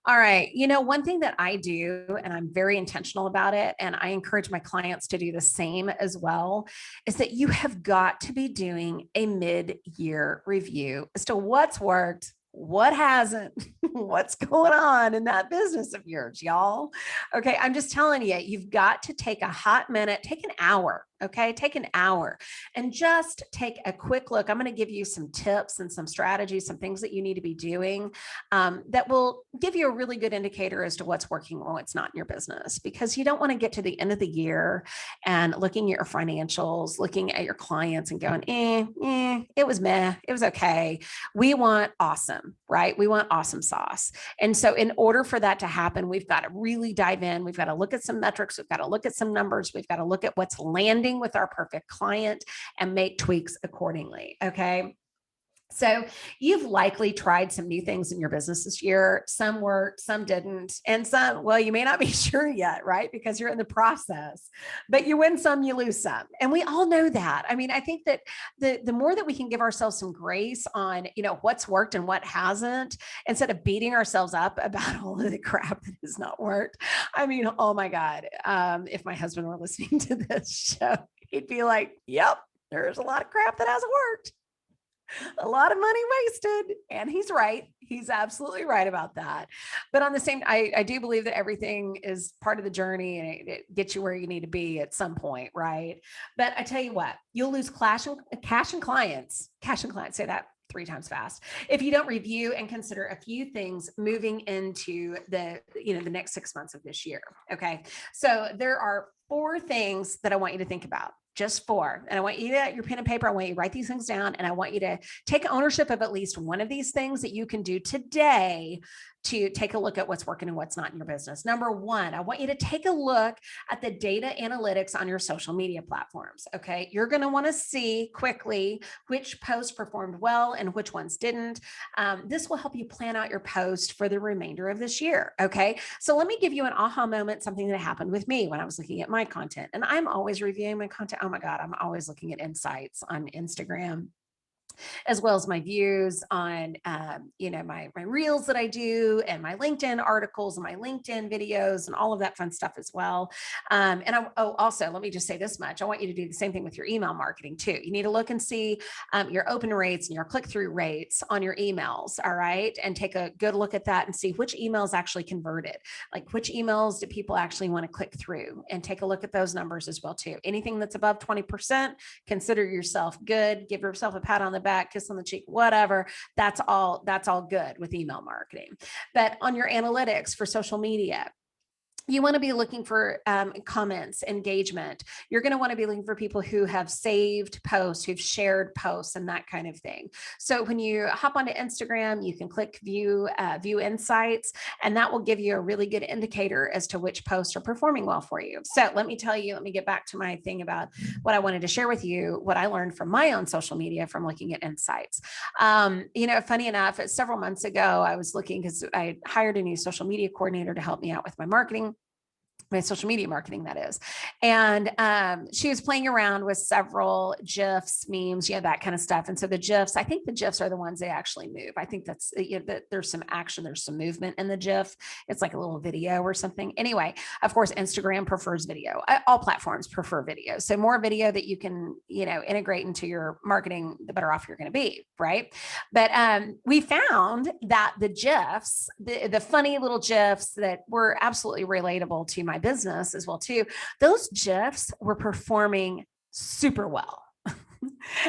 All right. One thing that I do, and I'm very intentional about it, and I encourage my clients to do the same as well, is that you have got to be doing a mid-year review as to what's worked, what hasn't, what's going on in that business of yours, y'all. Okay. I'm just telling you, you've got to take a hot minute, take an hour. Okay. Take an hour and just take a quick look. I'm going to give you some tips and some strategies, some things that you need to be doing that will give you a really good indicator as to what's working or what's not in your business, because you don't want to get to the end of the year and looking at your financials, looking at your clients and going, it was meh, it was okay. We want awesome, right? We want awesome sauce. And so in order for that to happen, we've got to really dive in. We've got to look at some metrics. We've got to look at some numbers. We've got to look at what's landing with our perfect client and make tweaks accordingly. Okay. So you've likely tried some new things in your business this year. Some worked, some didn't. And some, well, you may not be sure yet, right? Because you're in the process, but you win some, you lose some. And we all know that. I mean, I think that the more that we can give ourselves some grace on, what's worked and what hasn't, instead of beating ourselves up about all of the crap that has not worked. I mean, oh my God. If my husband were listening to this show, he'd be like, yep, there's a lot of crap that hasn't worked. A lot of money wasted. And he's right. He's absolutely right about that. But on the same, I do believe that everything is part of the journey and it gets you where you need to be at some point, right? But I tell you what, you'll lose cash and clients, say that 3 times fast, if you don't review and consider a few things moving into the next 6 months of this year. Okay. So there are 4 things that I want you to think about. Just 4. And I want you to, your pen and paper, I want you to write these things down, and I want you to take ownership of at least one of these things that you can do today to take a look at what's working and what's not in your business. Number 1, I want you to take a look at the data analytics on your social media platforms. Okay. You're going to want to see quickly which posts performed well and which ones didn't. This will help you plan out your post for the remainder of this year. Okay. So let me give you an aha moment, something that happened with me when I was looking at my content, and I'm always reviewing my content. Oh my God, I'm always looking at insights on Instagram, as well as my views on, my reels that I do, and my LinkedIn articles and my LinkedIn videos and all of that fun stuff as well. Also, let me just say this much. I want you to do the same thing with your email marketing too. You need to look and see your open rates and your click-through rates on your emails. All right. And take a good look at that and see which emails actually converted, like which emails do people actually want to click through, and take a look at those numbers as well too. Anything that's above 20%, consider yourself good. Give yourself a pat on the back, kiss on the cheek, whatever. That's all good with email marketing. But on your analytics for social media, you want to be looking for comments, engagement. You're going to want to be looking for people who have saved posts, who've shared posts, and that kind of thing. So when you hop onto Instagram, you can click view insights, and that will give you a really good indicator as to which posts are performing well for you. So let me get back to my thing about what I wanted to share with you, what I learned from my own social media from looking at insights. Funny enough, several months ago, I was looking because I hired a new social media coordinator to help me out with my marketing. My social media marketing, that is. And she was playing around with several GIFs, memes, that kind of stuff. And so the GIFs, I think the GIFs are the ones they actually move. I think that's, that there's some action, there's some movement in the GIF. It's like a little video or something. Anyway, of course, Instagram prefers video. All platforms prefer video. So more video that you can, integrate into your marketing, the better off you're going to be, right? But we found that the GIFs, the funny little GIFs that were absolutely relatable to my business as well too, those GIFs were performing super well.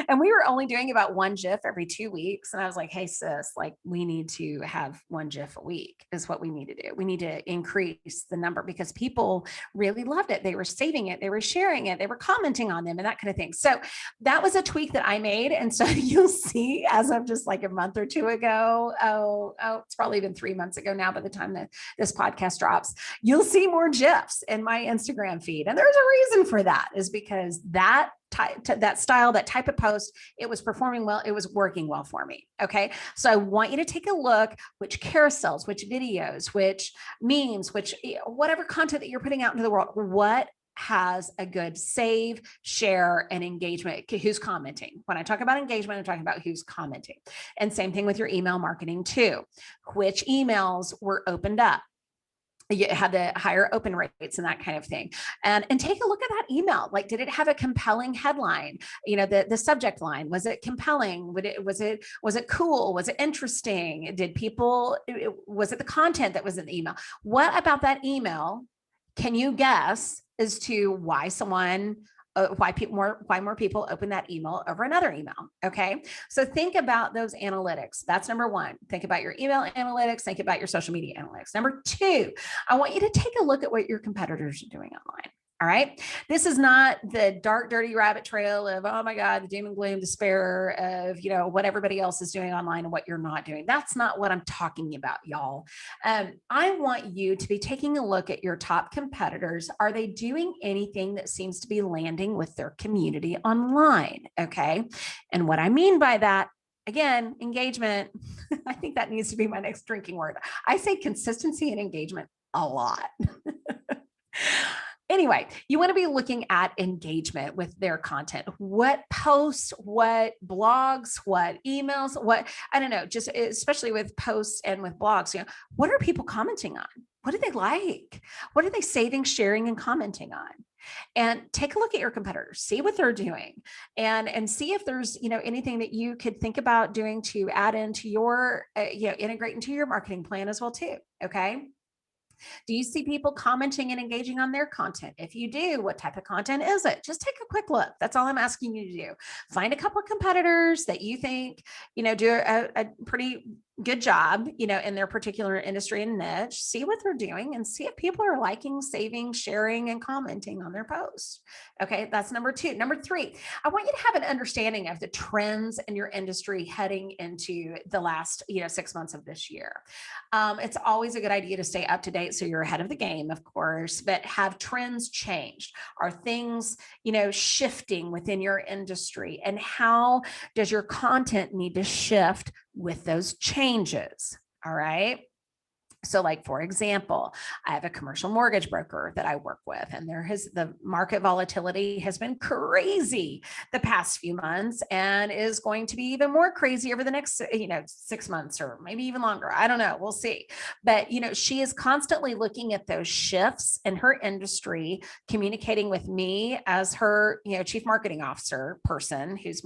And we were only doing about 1 GIF every 2 weeks. And I was like, hey sis, like we need to have 1 GIF a week is what we need to do. We need to increase the number because people really loved it. They were saving it. They were sharing it. They were commenting on them and that kind of thing. So that was a tweak that I made. And so you'll see as of just like a month or 2 ago, it's probably been 3 months ago now by the time that this podcast drops, you'll see more GIFs in my Instagram feed. And there's a reason for that, is because that style, that type of post, it was performing well. It was working well for me. Okay. So I want you to take a look, which carousels, which videos, which memes, which whatever content that you're putting out into the world, what has a good save, share, and engagement. Who's commenting? When I talk about engagement, I'm talking about who's commenting. And same thing with your email marketing too. Which emails were opened up? You had the higher open rates and that kind of thing. And take a look at that email. Like, did it have a compelling headline? The subject line, was it compelling? Was it cool? Was it interesting? Was it the content that was in the email? What about that email can you guess as to why more people open that email over another email? Okay. So think about those analytics. That's number one. Think about your email analytics. Think about your social media analytics. Number two, I want you to take a look at what your competitors are doing online. All right. This is not the dark, dirty rabbit trail of, oh my God, the doom and gloom, despair of, what everybody else is doing online and what you're not doing. That's not what I'm talking about, y'all. I want you to be taking a look at your top competitors. Are they doing anything that seems to be landing with their community online? Okay. And what I mean by that, again, engagement, I think that needs to be my next drinking word. I say consistency and engagement a lot. Anyway, you want to be looking at engagement with their content. What posts, what blogs, what emails, I don't know, just especially with posts and with blogs, what are people commenting on? What do they like? What are they saving, sharing, and commenting on? And take a look at your competitors, see what they're doing, and see if there's, anything that you could think about doing to add into your, integrate into your marketing plan as well too. Okay. Do you see people commenting and engaging on their content? If you do, what type of content is it? Just take a quick look. That's all I'm asking you to do. Find a couple of competitors that you think, do a pretty good job, in their particular industry and niche, see what they're doing and see if people are liking, saving, sharing, and commenting on their posts. Okay. That's number two. Number three, I want you to have an understanding of the trends in your industry heading into the last, 6 months of this year. It's always a good idea to stay up to date so you're ahead of the game, of course, but have trends changed? Are things, shifting within your industry? And how does your content need to shift with those changes? All right. So like, for example, I have a commercial mortgage broker that I work with, and the market volatility has been crazy the past few months and is going to be even more crazy over the next, 6 months or maybe even longer. I don't know. We'll see. But, she is constantly looking at those shifts in her industry, communicating with me as her, chief marketing officer person who's,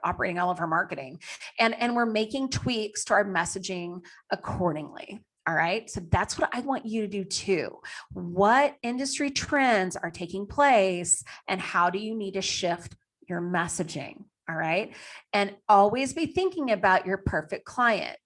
operating all of her marketing. And we're making tweaks to our messaging accordingly. All right. So that's what I want you to do too. What industry trends are taking place and how do you need to shift your messaging? All right. And always be thinking about your perfect client.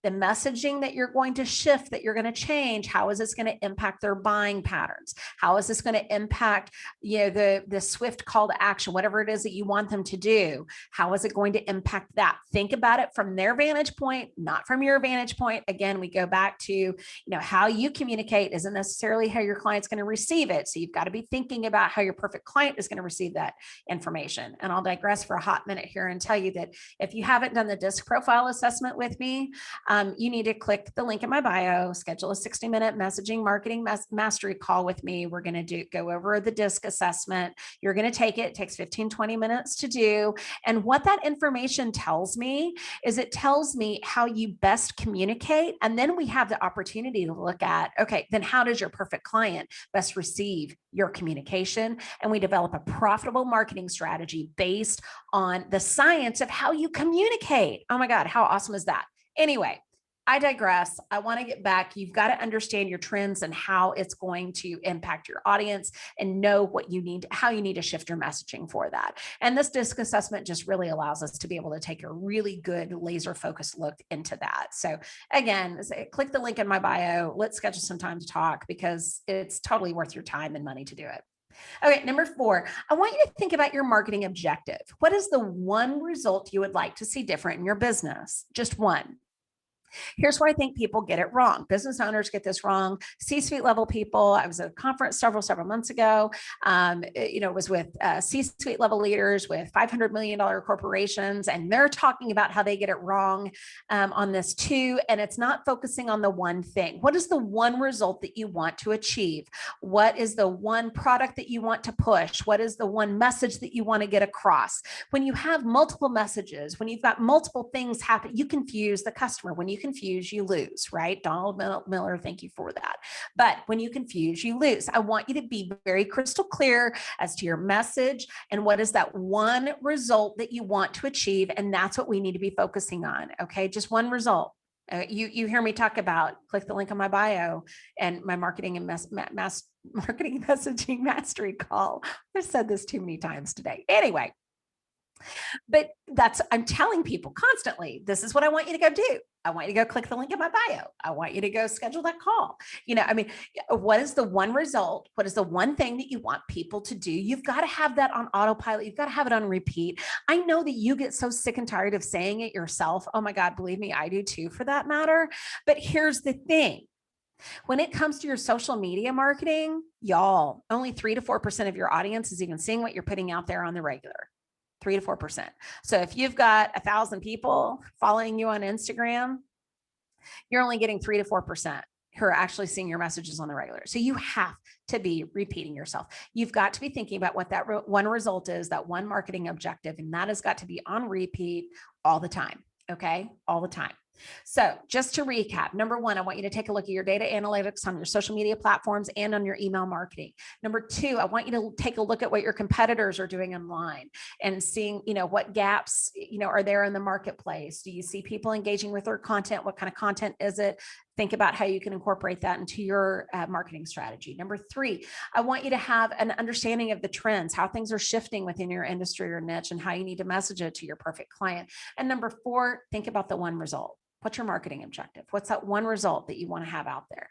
The messaging that you're going to shift, that you're going to change, how is this going to impact their buying patterns? How is this going to impact, the swift call to action, whatever it is that you want them to do? How is it going to impact that? Think about it from their vantage point, not from your vantage point. Again, we go back to, how you communicate isn't necessarily how your client's going to receive it. So you've got to be thinking about how your perfect client is going to receive that information. And I'll digress for a hot minute here and tell you that if you haven't done the DISC profile assessment with me, you need to click the link in my bio, schedule a 60-minute messaging marketing mastery call with me. We're going to go over the DISC assessment. You're going to take it. It takes 15, 20 minutes to do. And what that information tells me is it tells me how you best communicate. And then we have the opportunity to look at, okay, then how does your perfect client best receive your communication? And we develop a profitable marketing strategy based on the science of how you communicate. Oh my God, how awesome is that? Anyway, I digress. I want to get back. You've got to understand your trends and how it's going to impact your audience and know how you need to shift your messaging for that. And this DISC assessment just really allows us to be able to take a really good laser focused look into that. So again, click the link in my bio. Let's schedule some time to talk because it's totally worth your time and money to do it. Okay, number 4, I want you to think about your marketing objective. What is the one result you would like to see different in your business? Just one. Here's where I think people get it wrong. Business owners get this wrong. C-suite level people. I was at a conference several months ago. It was with C-suite level leaders with $500 million corporations, and they're talking about how they get it wrong on this too. And it's not focusing on the one thing. What is the one result that you want to achieve? What is the one product that you want to push? What is the one message that you want to get across? When you have multiple messages, when you've got multiple things happen, you confuse the customer. When you confuse, you lose, right? Donald Miller, thank you for that. But when you confuse, you lose. I want you to be very crystal clear as to your message and what is that one result that you want to achieve. And that's what we need to be focusing on. Okay. Just one result. You hear me talk about, click the link on my bio and my marketing and marketing messaging mastery call. I've said this too many times today. Anyway, but I'm telling people constantly, this is what I want you to go do. I want you to go click the link in my bio. I want you to go schedule that call. What is the one result? What is the one thing that you want people to do? You've got to have that on autopilot. You've got to have it on repeat. I know that you get so sick and tired of saying it yourself. Oh my God, believe me, I do too, for that matter. But here's the thing. When it comes to your social media marketing, y'all, only 3 to 4% of your audience is even seeing what you're putting out there on the regular. 3 to 4%. So if you've got 1,000 people following you on Instagram, you're only getting 3 to 4% who are actually seeing your messages on the regular. So you have to be repeating yourself. You've got to be thinking about what that one result is, that one marketing objective, and that has got to be on repeat all the time. Okay. All the time. So just to recap, number one, I want you to take a look at your data analytics on your social media platforms and on your email marketing. Number two, I want you to take a look at what your competitors are doing online and seeing, what gaps, are there in the marketplace. Do you see people engaging with their content? What kind of content is it? Think about how you can incorporate that into your marketing strategy. Number three, I want you to have an understanding of the trends, how things are shifting within your industry or niche, and how you need to message it to your perfect client. And number four, think about the one result. What's your marketing objective? What's that one result that you want to have out there?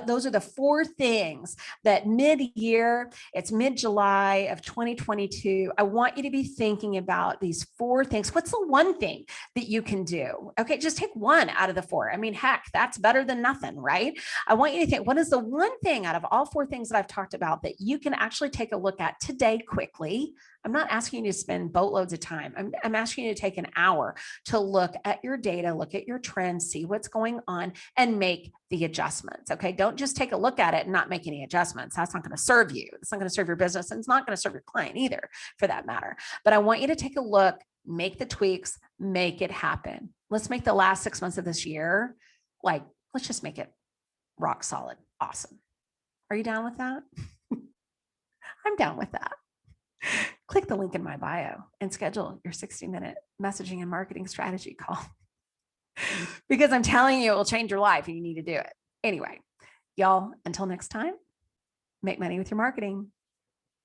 Those are the four things that mid-year, it's mid-July of 2022. I want you to be thinking about these four things. What's the one thing that you can do? Okay, just take one out of the four. I mean, heck, that's better than nothing, right? I want you to think, what is the one thing out of all four things that I've talked about that you can actually take a look at today quickly? I'm not asking you to spend boatloads of time. I'm asking you to take an hour to look at your data, look at your trends, see what's going on, and make the adjustments. Okay. Don't just take a look at it and not make any adjustments. That's not going to serve you. It's not going to serve your business, and it's not going to serve your client either, for that matter. But I want you to take a look, make the tweaks, make it happen. Let's make the last 6 months of this year, let's just make it rock solid. Awesome. Are you down with that? I'm down with that. Click the link in my bio and schedule your 60-minute messaging and marketing strategy call, because I'm telling you, it will change your life and you need to do it. Anyway, y'all, until next time, make money with your marketing.